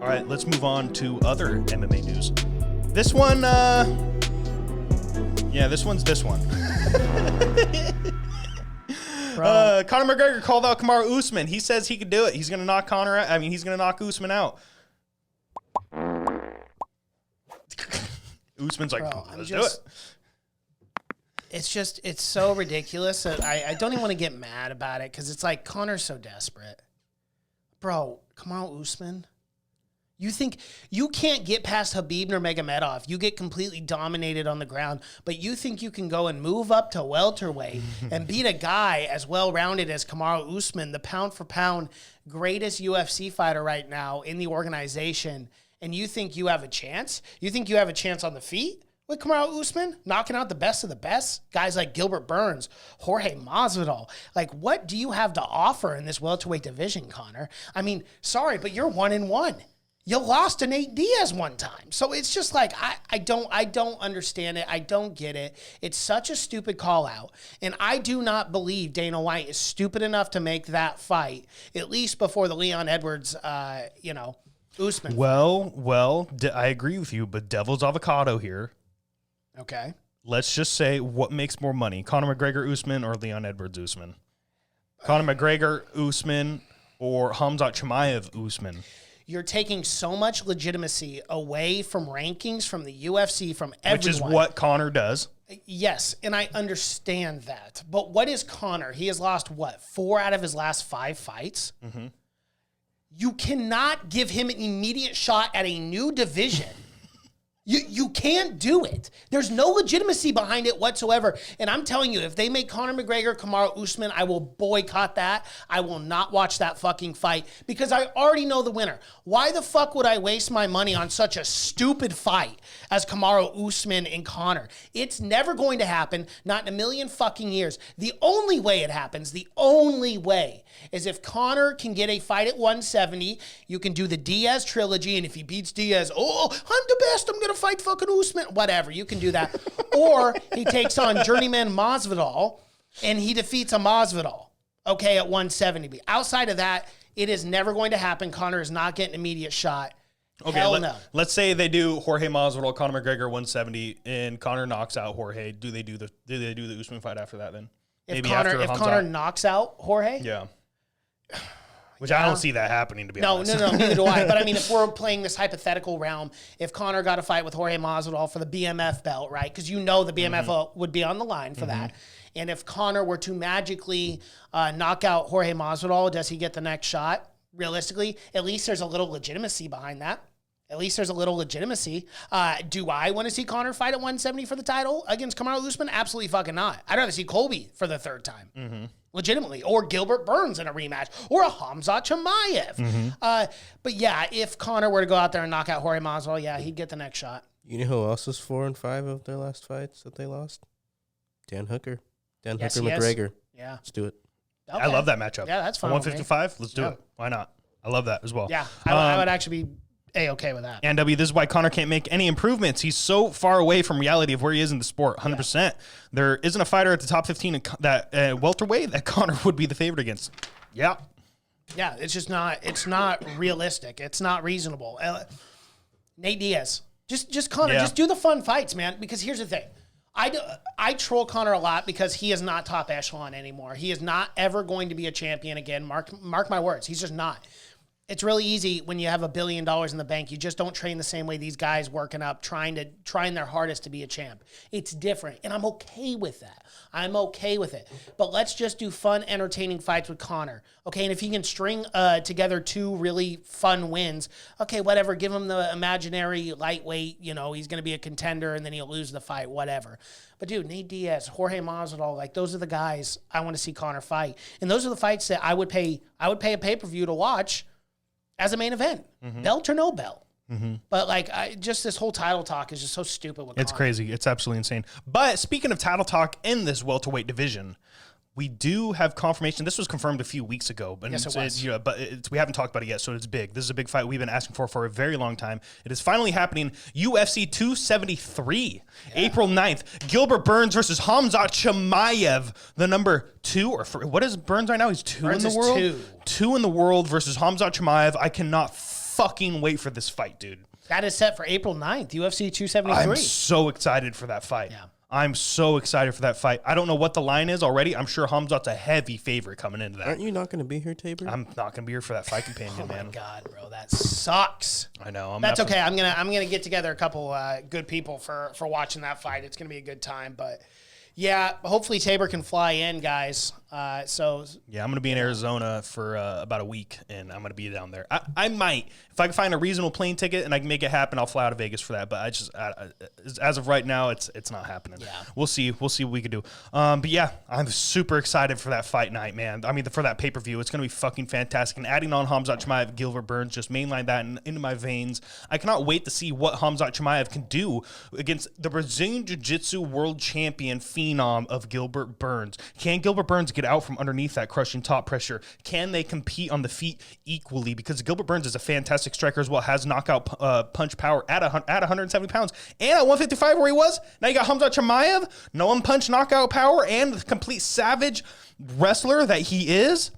All right, let's move on to other MMA news. This one, this one's this one. Conor McGregor called out KAMARU USMAN. He says he could do it. He's going to knock Conor out. I mean, he's going to knock Usman out. Usman's like, let's do it. It's so ridiculous that I don't even want to get mad about it because it's like Conor's so desperate. Bro, KAMARU Usman, you think you can't get past Khabib Nurmagomedov. You get completely dominated on the ground, but you think you can go and move up to welterweight and beat a guy as well-rounded as KAMARU Usman, the pound-for-pound greatest UFC fighter right now in the organization, and you think you have a chance? You think you have a chance on the feet with KAMARU Usman, knocking out the best of the best? Guys like Gilbert Burns, Jorge Masvidal. Like, what do you have to offer in this welterweight division, Conor? I mean, sorry, but you're 1-1. You lost to Nate Diaz one time. So it's just like, I don't understand it. I don't get it. It's such a stupid call out. And I do not believe Dana White is stupid enough to make that fight, at least before the Leon Edwards, Usman. Well, I agree with you, but devil's avocado here. Okay. Let's just say, what makes more money? Conor McGregor Usman or Leon Edwards Usman? Conor McGregor Usman or Khamzat Chimaev Usman? You're taking so much legitimacy away from rankings, from the UFC, from everyone. Which is what Conor does. Yes, and I understand that. But what is Conor? He has lost, 4 out of his last 5 fights? Mm-hmm. You cannot give him an immediate shot at a new division. You can't do it. There's no legitimacy behind it whatsoever. And I'm telling you, if they make Conor McGregor, KAMARU Usman, I will boycott that. I will not watch that fucking fight because I already know the winner. Why the fuck would I waste my money on such a stupid fight as KAMARU Usman and Conor? It's never going to happen, not in a million fucking years. The only way it happens, the only way, is if Conor can get a fight at 170, you can do the Diaz trilogy, and if he beats Diaz, oh, I'm the best, I'm going to fight fucking Usman, whatever, you can do that. Or he takes on journeyman Masvidal, and he defeats a Masvidal, okay, at 170. But outside of that, it is never going to happen. Conor is not getting an immediate shot. Okay, Hell no. Let's say they do Jorge Masvidal, Conor McGregor 170, and Conor knocks out Jorge. Do they do the Usman fight after that then? If Conor knocks out Jorge? Yeah. Which I don't see that happening, to be honest. No, neither do I. But I mean, if we're playing this hypothetical realm, if Conor got a fight with Jorge Masvidal for the BMF belt, right? Because you know the BMF would be on the line for that. And if Conor were to magically knock out Jorge Masvidal, does he get the next shot? Realistically, at least there's a little legitimacy behind that. At least there's a little legitimacy. Do I want to see Conor fight at 170 for the title against KAMARU Usman? Absolutely fucking not. I'd rather see Colby for the 3rd time. Legitimately. Or Gilbert Burns in a rematch. Or a Khamzat Chimaev. But yeah, if Conor were to go out there and knock out Jorge Masvidal, yeah, he'd get the next shot. You know who else is 4-5 of their last fights that they lost? Dan Hooker. Hooker McGregor. Yeah. Let's do it. Okay. I love that matchup. Yeah, that's fine. 155, let's do it. Why not? I love that as well. Yeah, I would actually be A-okay with that. And this is why Conor can't make any improvements. He's so far away from reality of where he is in the sport, 100%. Yeah. There isn't a fighter at the top 15 that welterweight that Conor would be the favorite against. Yeah. Yeah, it's just not, it's not realistic. It's not reasonable. Nate Diaz. Just Conor, just do the fun fights, man, because here's the thing. I troll Conor a lot because he is not top echelon anymore. He is not ever going to be a champion again. Mark my words. He's just not. It's really easy when you have $1 billion in the bank. You just don't train the same way these guys working up, trying their hardest to be a champ. It's different, and I'm okay with that. I'm okay with it. But let's just do fun, entertaining fights with Conor. Okay, and if he can string together 2 really fun wins, okay, whatever. Give him the imaginary lightweight, he's going to be a contender, and then he'll lose the fight, whatever. But dude, Nate Diaz, Jorge Masvidal, like those are the guys I want to see Conor fight. And those are the fights that I would pay a pay-per-view to watch as a main event, belt or no belt. But like, just this whole title talk is just so stupid. With It's crazy. It's absolutely insane. But speaking of title talk in this welterweight division, we do have confirmation. This was confirmed a few weeks ago, but yes, it was. We haven't talked about it yet, so it's big. This is a big fight we've been asking for a very long time. It is finally happening. UFC 273, April 9th. Gilbert Burns versus Khamzat Chimaev, the number 2 or 3. What is Burns right now? He's 2 in the world. 2 in the world versus Khamzat Chimaev. I cannot fucking wait for this fight, dude. That is set for April 9th, UFC 273. I'm so excited for that fight. Yeah. I'm so excited for that fight. I don't know what the line is already. I'm sure Khamzat's a heavy favorite coming into that. Aren't you not going to be here, Tabor? I'm not gonna be here for that fight companion, man. Oh my God, bro, that sucks. I know. That's okay. I'm gonna get together a couple good people for watching that fight. It's gonna be a good time. But yeah, hopefully Tabor can fly in, guys. So Yeah, I'm going to be in Arizona for about a week, and I'm going to be down there. I might. If I can find a reasonable plane ticket and I can make it happen, I'll fly out of Vegas for that. But I just, as of right now, it's not happening. Yeah. We'll see. We'll see what we can do. But yeah, I'm super excited for that fight night, man. I mean, for that pay-per-view. It's going to be fucking fantastic. And adding on Khamzat Chimaev, Gilbert Burns, just mainline that into my veins. I cannot wait to see what Khamzat Chimaev can do against the Brazilian Jiu-Jitsu world champion phenom of Gilbert Burns. Can Gilbert Burns get out from underneath that crushing top pressure? Can they compete on the feet equally? Because Gilbert Burns is a fantastic striker as well, has knockout punch power at 170 pounds and at 155 where he was. Now you got Khamzat Chimaev, no one punch knockout power, and the complete savage wrestler that he is.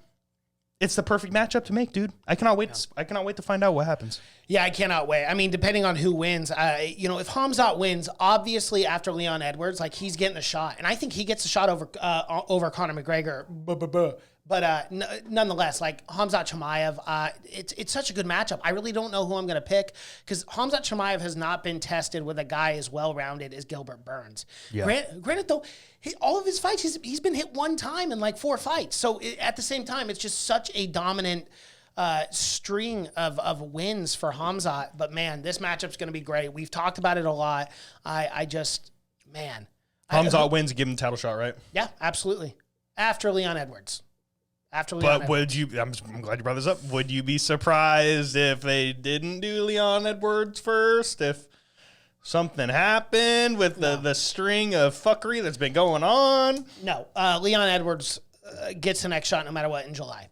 It's the perfect matchup to make, dude. I cannot wait. Yeah. I cannot wait to find out what happens. Yeah, I cannot wait. I mean, depending on who wins, if Khamzat wins, obviously after Leon Edwards, like he's getting a shot, and I think he gets a shot over Conor McGregor. But nonetheless, like Khamzat Chimaev, it's such a good matchup. I really don't know who I'm going to pick because Khamzat Chimaev has not been tested with a guy as well-rounded as Gilbert Burns. Yeah. Granted, though, all of his fights, he's been hit one time in like 4 fights. So at the same time, it's just such a dominant string of wins for Khamzat. But man, this matchup's going to be great. We've talked about it a lot. Khamzat wins, give him the title shot, right? Yeah, absolutely. After Leon Edwards. But would you? I'm glad you brought this up. Would you be surprised if they didn't do Leon Edwards first? If something happened with the string of fuckery that's been going on? No, Leon Edwards gets the next shot no matter what in July.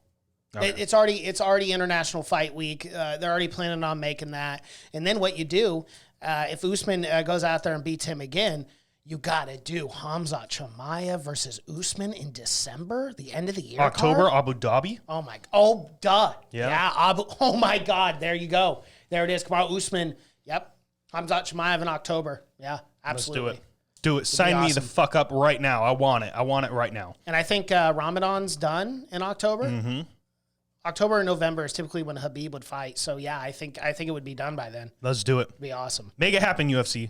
Okay. It's already International Fight Week. They're already planning on making that. And then what you do if Usman goes out there and beats him again? You got to do Khamzat Chimaev versus Usman in December, the end of the year. October, Abu Dhabi. Oh, duh. Yeah. Oh, my God. There you go. There it is. Kamaru Usman. Yep. Khamzat Chimaev in October. Yeah, absolutely. Let's do it. Sign me the fuck up right now. I want it. I want it right now. And I think Ramadan's done in October. Mm-hmm. October and November is typically when Khabib would fight. So, yeah, I think it would be done by then. Let's do it. It'd be awesome. Make it happen, UFC.